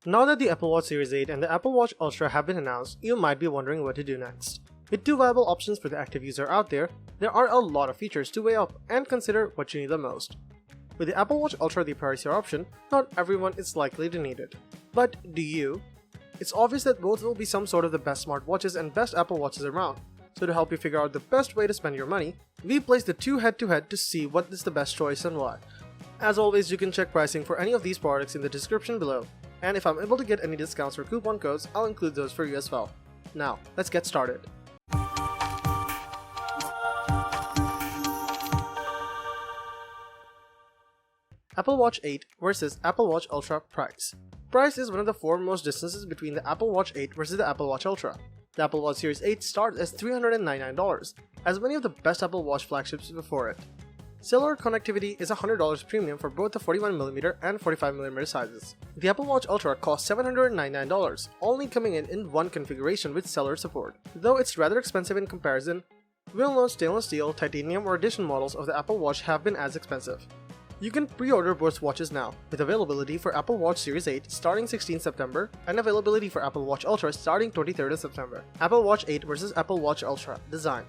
Now that the Apple Watch Series 8 and the Apple Watch Ultra have been announced, you might be wondering what to do next. With two viable options for the active user out there are a lot of features to weigh up and consider what you need the most. With the Apple Watch Ultra the pricier option, not everyone is likely to need it. But do you? It's obvious that both will be some sort of the best smartwatches and best Apple Watches around. So to help you figure out the best way to spend your money, we placed the two head-to-head to see what is the best choice and why. As always, you can check pricing for any of these products in the description below. And if I'm able to get any discounts or coupon codes, I'll include those for you as well. Now, let's get started. Apple Watch 8 versus Apple Watch Ultra price. Price is one of the foremost distances between the Apple Watch 8 versus the Apple Watch Ultra. The Apple Watch Series 8 starts as $399, as many of the best Apple Watch flagships before it. Cellular connectivity is $100 premium for both the 41mm and 45mm sizes. The Apple Watch Ultra costs $799, only coming in one configuration with cellular support. Though it's rather expensive in comparison, well-known stainless steel, titanium or edition models of the Apple Watch have been as expensive. You can pre-order both watches now, with availability for Apple Watch Series 8 starting 16 September and availability for Apple Watch Ultra starting 23rd September. Apple Watch 8 versus Apple Watch Ultra design.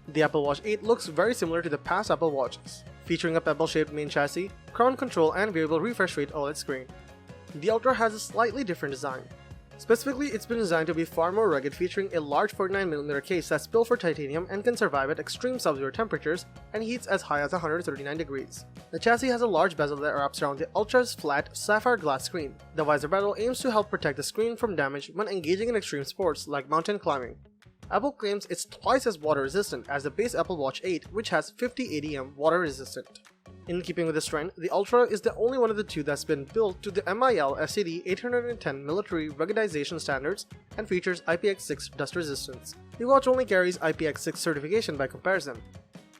The Apple Watch 8 looks very similar to the past Apple Watches, featuring a pebble-shaped main chassis, crown control and variable refresh rate OLED screen. The Ultra has a slightly different design. Specifically, it's been designed to be far more rugged, featuring a large 49mm case that's built for titanium and can survive at extreme sub-zero temperatures and heats as high as 139 degrees. The chassis has a large bezel that wraps around the Ultra's flat sapphire glass screen. The visor bezel aims to help protect the screen from damage when engaging in extreme sports like mountain climbing. Apple claims it's twice as water resistant as the base Apple Watch 8, which has 50 ADM water resistant. In keeping with this trend, the Ultra is the only one of the two that's been built to the MIL SCD 810 military ruggedization standards and features IPX6 dust resistance. The watch only carries IPX6 certification by comparison.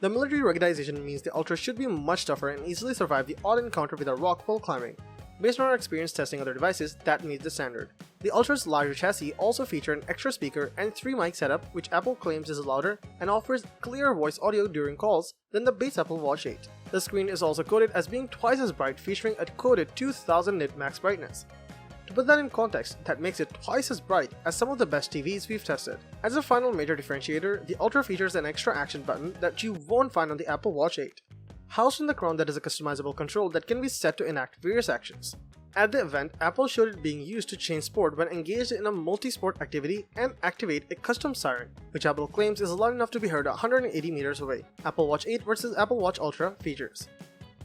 The military ruggedization means the Ultra should be much tougher and easily survive the odd encounter with a rock while climbing. Based on our experience testing other devices, that meets the standard. The Ultra's larger chassis also features an extra speaker and 3-mic setup, which Apple claims is louder and offers clearer voice audio during calls than the base Apple Watch 8. The screen is also coded as being twice as bright, featuring a coded 2000 nit max brightness. To put that in context, that makes it twice as bright as some of the best TVs we've tested. As a final major differentiator, the Ultra features an extra action button that you won't find on the Apple Watch 8. Housed in the crown, that is a customizable control that can be set to enact various actions. At the event, Apple showed it being used to change sport when engaged in a multi-sport activity and activate a custom siren, which Apple claims is loud enough to be heard 180 meters away. Apple Watch 8 versus Apple Watch Ultra features.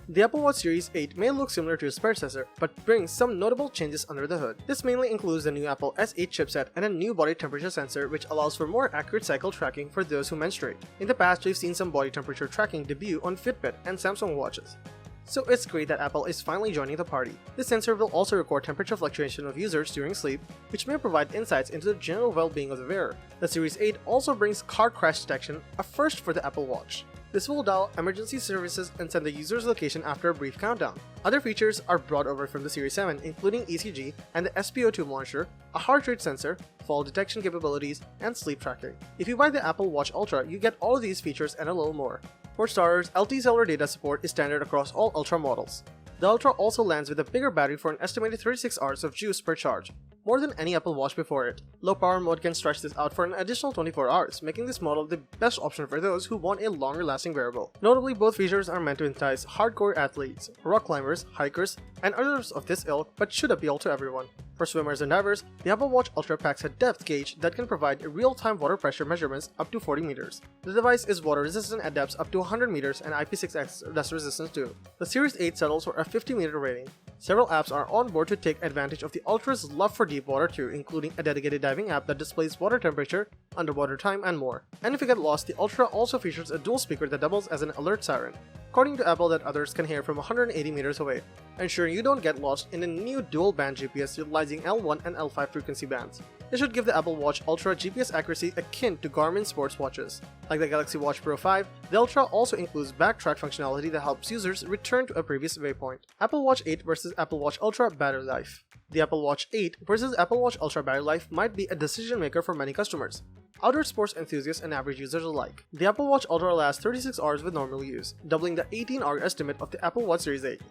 The Apple Watch Series 8 may look similar to its predecessor, but brings some notable changes under the hood. This mainly includes the new Apple S8 chipset and a new body temperature sensor, which allows for more accurate cycle tracking for those who menstruate. In the past, we've seen some body temperature tracking debut on Fitbit and Samsung watches. So it's great that Apple is finally joining the party. This sensor will also record temperature fluctuation of users during sleep, which may provide insights into the general well-being of the wearer. The Series 8 also brings car crash detection, a first for the Apple Watch. This will dial emergency services and send the user's location after a brief countdown. Other features are brought over from the Series 7, including ECG and the SpO2 monitor, a heart rate sensor, fall detection capabilities, and sleep tracking. If you buy the Apple Watch Ultra, you get all of these features and a little more. For starters, LTE cellular data support is standard across all Ultra models. The Ultra also lands with a bigger battery for an estimated 36 hours of juice per charge, more than any Apple Watch before it. Low power mode can stretch this out for an additional 24 hours, making this model the best option for those who want a longer lasting wearable. Notably, both features are meant to entice hardcore athletes, rock climbers, hikers, and others of this ilk, but should appeal to everyone. For swimmers and divers, the Apple Watch Ultra packs a depth gauge that can provide real-time water pressure measurements up to 40 meters. The device is water resistant at depths up to 100 meters and IP6X dust resistance too. The Series 8 settles for a 50-meter rating. Several apps are on board to take advantage of the Ultra's love for deep water too, including a dedicated diving app that displays water temperature, underwater time, and more. And if you get lost, the Ultra also features a dual speaker that doubles as an alert siren, according to Apple, that others can hear from 180 meters away, ensuring you don't get lost in a new dual-band GPS utilizing L1 and L5 frequency bands. This should give the Apple Watch Ultra GPS accuracy akin to Garmin sports watches. Like the Galaxy Watch Pro 5, the Ultra also includes backtrack functionality that helps users return to a previous waypoint. Apple Watch 8 versus Apple Watch Ultra battery life. The Apple Watch 8 versus Apple Watch Ultra battery life might be a decision maker for many customers, outdoor sports enthusiasts and average users alike. The Apple Watch Ultra lasts 36 hours with normal use, doubling the 18-hour estimate of the Apple Watch Series 8.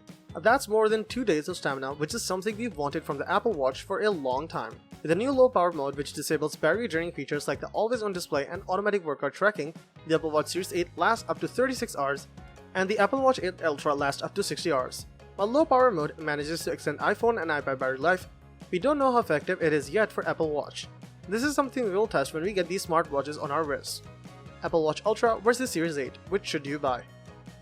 That's more than 2 days of stamina, which is something we've wanted from the Apple Watch for a long time. With a new low-power mode which disables battery-draining features like the always-on display and automatic workout tracking, the Apple Watch Series 8 lasts up to 36 hours, and the Apple Watch 8 Ultra lasts up to 60 hours. While low-power mode manages to extend iPhone and iPad battery life, we don't know how effective it is yet for Apple Watch. This is something we will test when we get these smartwatches on our wrists. Apple Watch Ultra versus Series 8, which should you buy?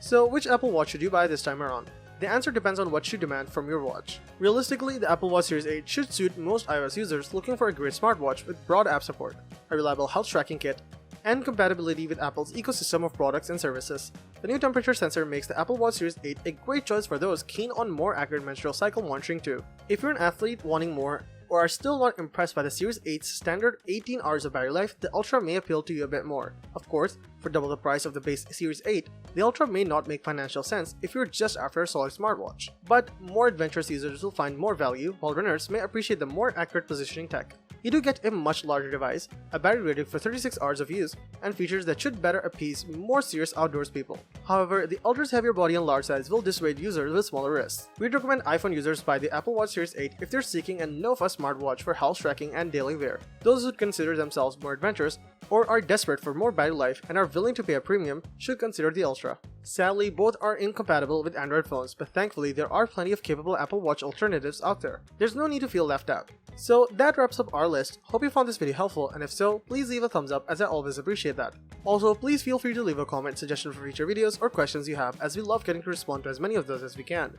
So which Apple Watch should you buy this time around? The answer depends on what you demand from your watch. Realistically, the Apple Watch Series 8 should suit most iOS users looking for a great smartwatch with broad app support, a reliable health tracking kit, and compatibility with Apple's ecosystem of products and services. The new temperature sensor makes the Apple Watch Series 8 a great choice for those keen on more accurate menstrual cycle monitoring too. If you're an athlete wanting more, or are still not impressed by the Series 8's standard 18 hours of battery life, the Ultra may appeal to you a bit more. Of course, for double the price of the base Series 8, the Ultra may not make financial sense if you're just after a solid smartwatch. But more adventurous users will find more value, while runners may appreciate the more accurate positioning tech. You do get a much larger device, a battery rating for 36 hours of use, and features that should better appease more serious outdoors people. However, the Ultra's heavier body and large size will dissuade users with smaller wrists. We'd recommend iPhone users buy the Apple Watch Series 8 if they're seeking a no-fuss smartwatch for health tracking and daily wear. Those who consider themselves more adventurous or are desperate for more battery life and are willing to pay a premium should consider the Ultra. Sadly, both are incompatible with Android phones, but thankfully there are plenty of capable Apple Watch alternatives out there. There's no need to feel left out. So that wraps up our list. Hope you found this video helpful, and if so, please leave a thumbs up as I always appreciate that. Also, please feel free to leave a comment suggestion for future videos or questions you have, as we love getting to respond to as many of those as we can.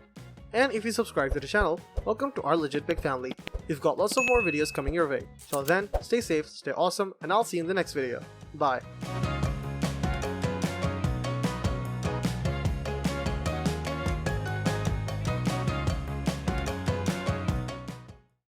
And if you subscribe to the channel, welcome to our legit big family. We've got lots of more videos coming your way. Till then, stay safe, stay awesome, and I'll see you in the next video. Bye.